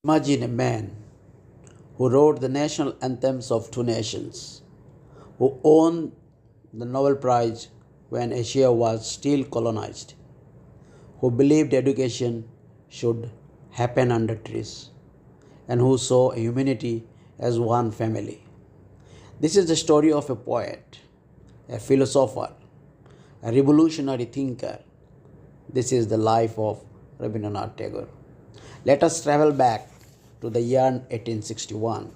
Imagine a man who wrote the national anthems of two nations, who won the Nobel Prize when Asia was still colonized, who believed education should happen under trees, and who saw humanity as one family. This is the story of a poet, a philosopher, a revolutionary thinker. This is the life of Rabindranath Tagore. Let us travel back to the year 1861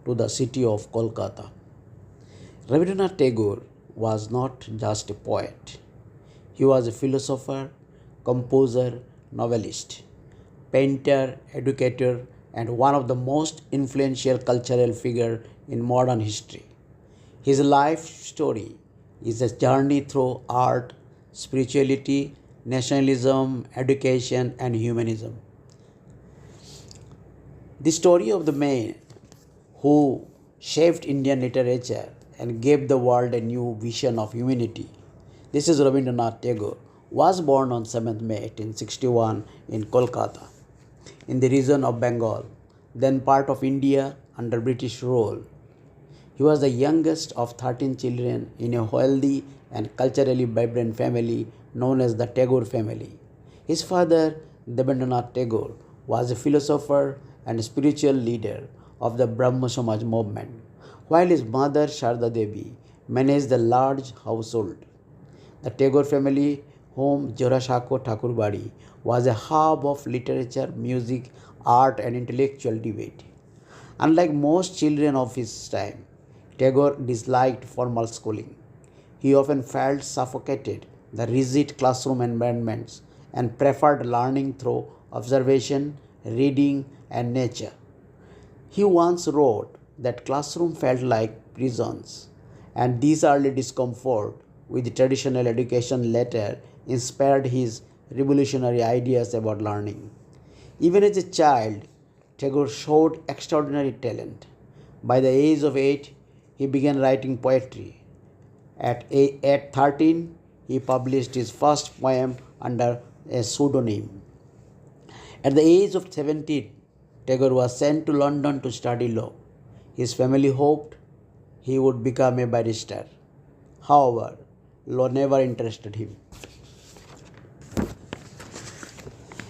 to the city of Kolkata. Rabindranath Tagore was not just a poet, he was a philosopher, composer, novelist, painter, educator, and one of the most influential cultural figures in modern history. His life story is a journey through art, spirituality, nationalism, education, and humanism. The story of the man who shaped Indian literature and gave the world a new vision of humanity. This is Rabindranath Tagore, was born on 7th May 1861 in Kolkata, in the region of Bengal, then part of India under British rule. He was the youngest of 13 children in a wealthy and culturally vibrant family known as the Tagore family. His father, Rabindranath Tagore, was a philosopher and spiritual leader of the Brahmo Samaj movement, while his mother, Sharda Devi, managed the large household. The Tagore family home, Jorashako Thakurbadi, was a hub of literature, music, art, and intellectual debate. Unlike most children of his time, Tagore disliked formal schooling. He often felt suffocated the rigid classroom environments and preferred learning through observation, reading, and nature. He once wrote that classroom felt like prisons, and this early discomfort with traditional education later inspired his revolutionary ideas about learning. Even as a child, Tagore showed extraordinary talent. By the age of 8, he began writing poetry. At 13, he published his first poem under a pseudonym. At the age of 17, Tagore was sent to London to study law. His family hoped he would become a barrister. However, law never interested him.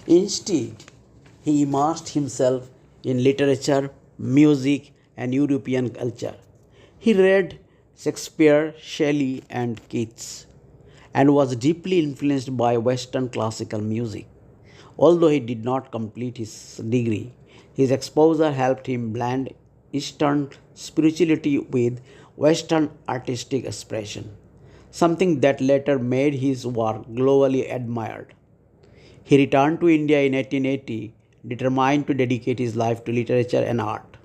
Instead, he immersed himself in literature, music, and European culture. He read Shakespeare, Shelley, and Keats, and was deeply influenced by Western classical music. Although he did not complete his degree, his exposure helped him blend Eastern spirituality with Western artistic expression, something that later made his work globally admired. He returned to India in 1880, determined to dedicate his life to literature and art.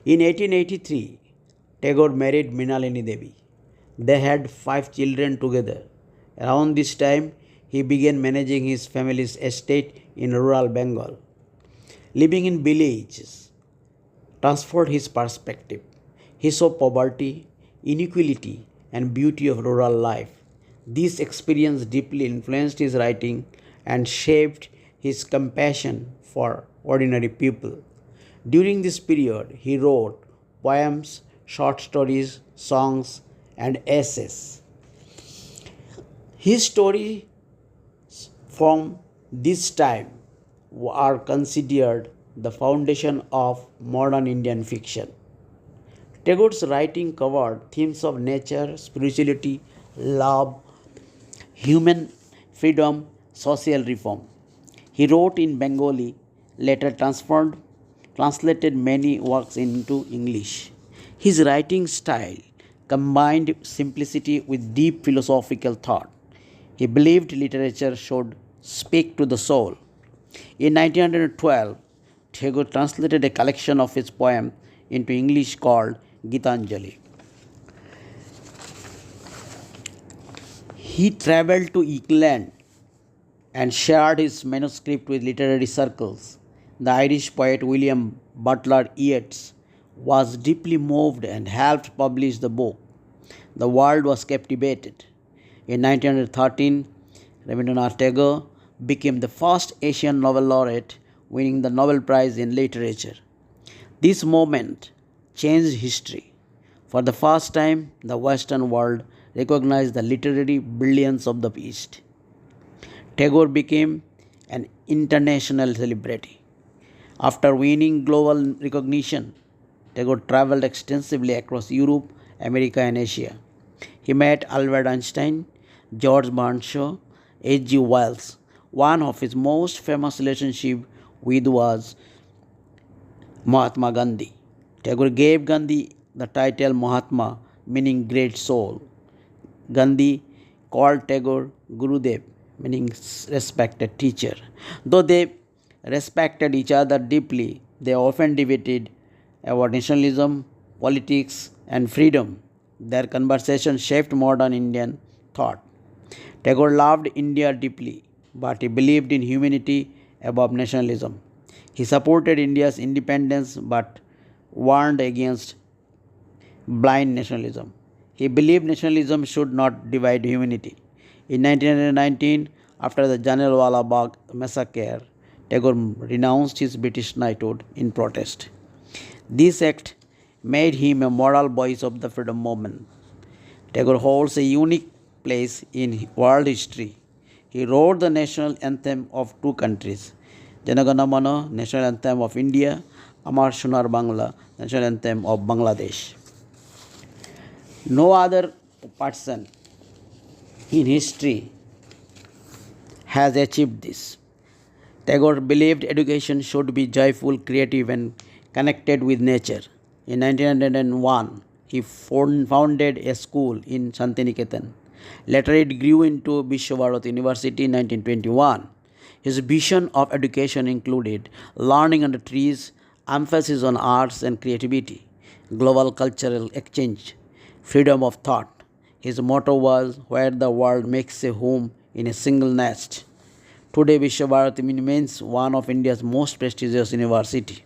In 1883, Tagore married Mrinalini Devi. They had 5 children together. Around this time, he began managing his family's estate in rural Bengal. Living in villages transformed his perspective. He saw poverty, inequality, and beauty of rural life. This experience deeply influenced his writing and shaped his compassion for ordinary people. During this period, he wrote poems, short stories, songs, and essays. His stories from this time are considered the foundation of modern Indian fiction. Tagore's writing covered themes of nature, spirituality, love, human freedom, social reform. He wrote in Bengali, later translated many works into English. His writing style combined simplicity with deep philosophical thought. He believed literature should speak to the soul. In 1912, Tagore translated a collection of his poems into English called Gitanjali. He traveled to England and shared his manuscript with literary circles. The Irish poet William Butler Yeats was deeply moved and helped publish the book. The world was captivated. In 1913, Rabindranath Tagore became the first Asian Nobel laureate winning the Nobel Prize in Literature. This moment changed history. For the first time, the Western world recognized the literary brilliance of the East. Tagore became an international celebrity. After winning global recognition, Tagore traveled extensively across Europe, America, and Asia. He met Albert Einstein, George Bernard Shaw, H.G. Wells. One of his most famous relationships with was Mahatma Gandhi. Tagore gave Gandhi the title Mahatma, meaning great soul. Gandhi called Tagore Gurudev, meaning respected teacher. Though they respected each other deeply, they often debated about nationalism, politics, and freedom. Their conversation shaped modern Indian thought. Tagore loved India deeply, but he believed in humanity above nationalism. He supported India's independence but warned against blind nationalism. He believed nationalism should not divide humanity. In 1919, after the Jallianwala Bagh massacre, Tagore renounced his British knighthood in protest. This act made him a moral voice of the freedom movement. Tagore holds a unique place in world history. He wrote the national anthem of two countries, Janagana Mana, national anthem of India, Amar Sonar Bangla, national anthem of Bangladesh. No other person in history has achieved this. Tagore believed education should be joyful, creative, and connected with nature. In 1901, he founded a school in Shantiniketan. Later, it grew into Vishwabharat University in 1921. His vision of education included learning under trees, emphasis on arts and creativity, global cultural exchange, freedom of thought. His motto was, "Where the world makes a home in a single nest." Today, Vishwabharati remains one of India's most prestigious universities.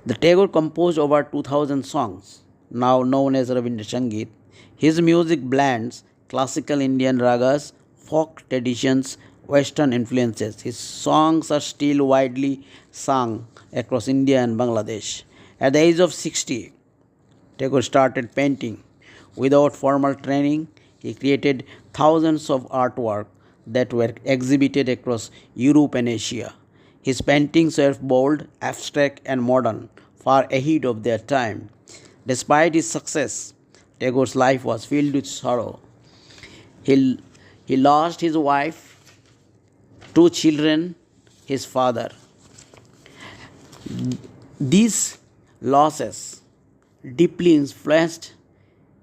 The Tagore composed over 2000 songs, now known as Rabindra Sangeet. His music blends classical Indian ragas, folk traditions, Western influences. His songs are still widely sung across India and Bangladesh. At the age of 60, Tagore started painting. Without formal training, he created thousands of artworks that were exhibited across Europe and Asia. His paintings were bold, abstract, and modern, far ahead of their time. Despite his success, Tagore's life was filled with sorrow. He, he lost his wife, two children, his father. These losses deeply influenced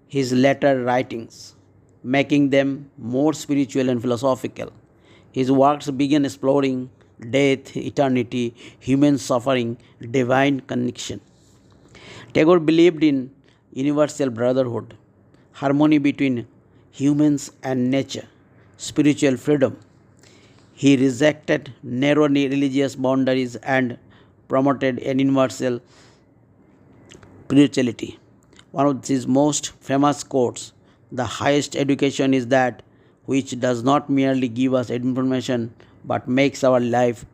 his later writings, making them more spiritual and philosophical. His works began exploring death, eternity, human suffering, divine connection. Tagore believed in universal brotherhood, harmony between humans and nature, spiritual freedom. He rejected narrow religious boundaries and promoted an universal spirituality. One of his most famous quotes, "The highest education is that which does not merely give us information but makes our life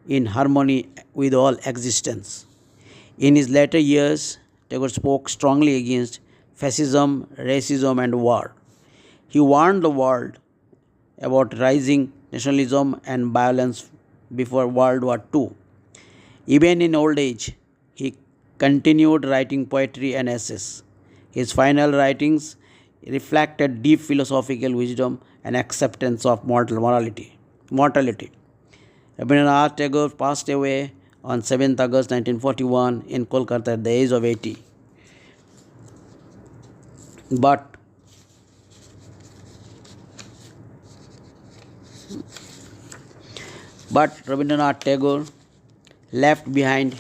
in harmony with all existence." In his later years, Tagore spoke strongly against fascism, racism, and war. He warned the world about rising nationalism and violence before World War II. Even in old age, he continued writing poetry and essays. His final writings reflected deep philosophical wisdom and acceptance of mortality. Rabindranath Tagore passed away on 7th August 1941 in Kolkata at the age of 80. But Rabindranath Tagore left behind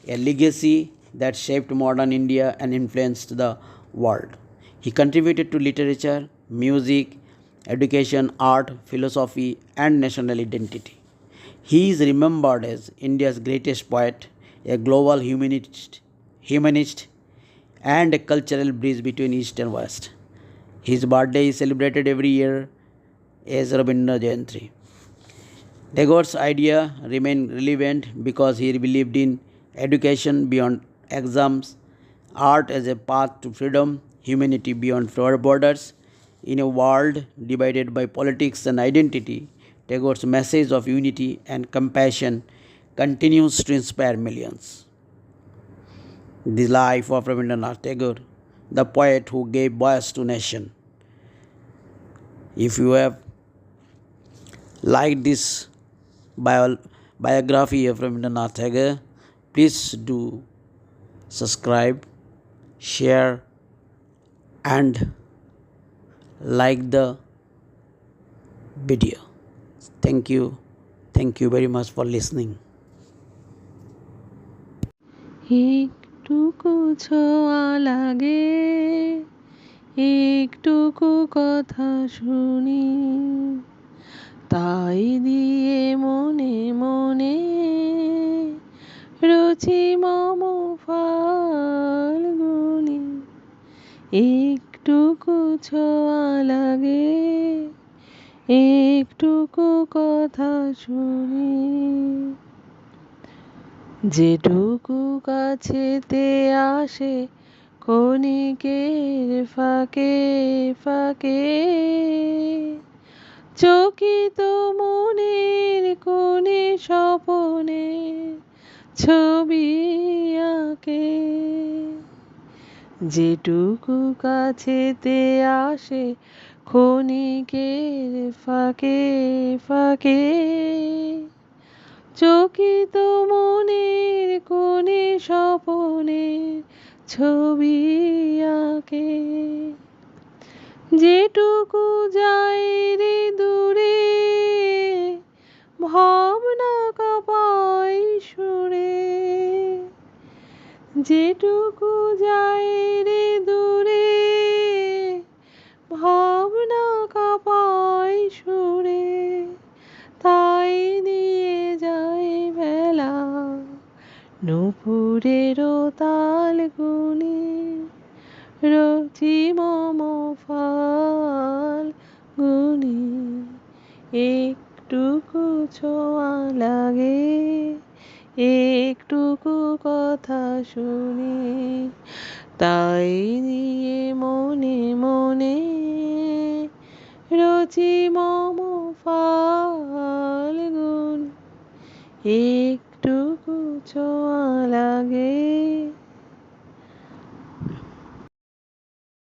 a legacy that shaped modern India and influenced the world. He contributed to literature, music, education, art, philosophy, and national identity. He is remembered as India's greatest poet, a global humanist, and a cultural bridge between East and West. His birthday is celebrated every year as Rabindra Jayanti. Tagore's idea remained relevant because he believed in education beyond exams, art as a path to freedom, humanity beyond borders. In a world divided by politics and identity, Tagore's message of unity and compassion continues to inspire millions. The life of Rabindranath Tagore, the poet who gave voice to nation. If you have liked this biography of Rabindranath Tagore, please do subscribe, share, and like the video. Thank you. Thank you very much for listening. একটুকু ছোঁয়া লাগে, একটুকু কথা শুনি, তাই দিয়ে মনে মনে রুচি মম ফাল্গুনি। একটুকু ছোঁয়া লাগে, একটুকু কথা শুনি, যেটুকু কাছেতে আসে ক্ষণিকের ফাঁকে ফাঁকে, চকিত মনের কোণে স্বপনে ছবি আঁকে। যেটুকু কাছেতে আসে ক্ষণিকের ফাঁকে ফাঁকে, চকিত মনের কোণে স্বপনে ছবি আঁকে। যেটুকু যায় রে দূরে ভাবনা কাঁপাই সুরে, যেটুকু যায় রে দূরে ভাবনা কাঁপাই সুরে, তাই দিয়ে যায় বেলা নূপুরেরও তাল গুনি, রচি মম ফাল্গুনি। একটুকু ছোঁয়া লাগে, একটুকু কথা শুনি, তাই দিয়ে মনে মনে রচি মম ফাল্গুনি। একটুকু ছোঁয়া লাগে।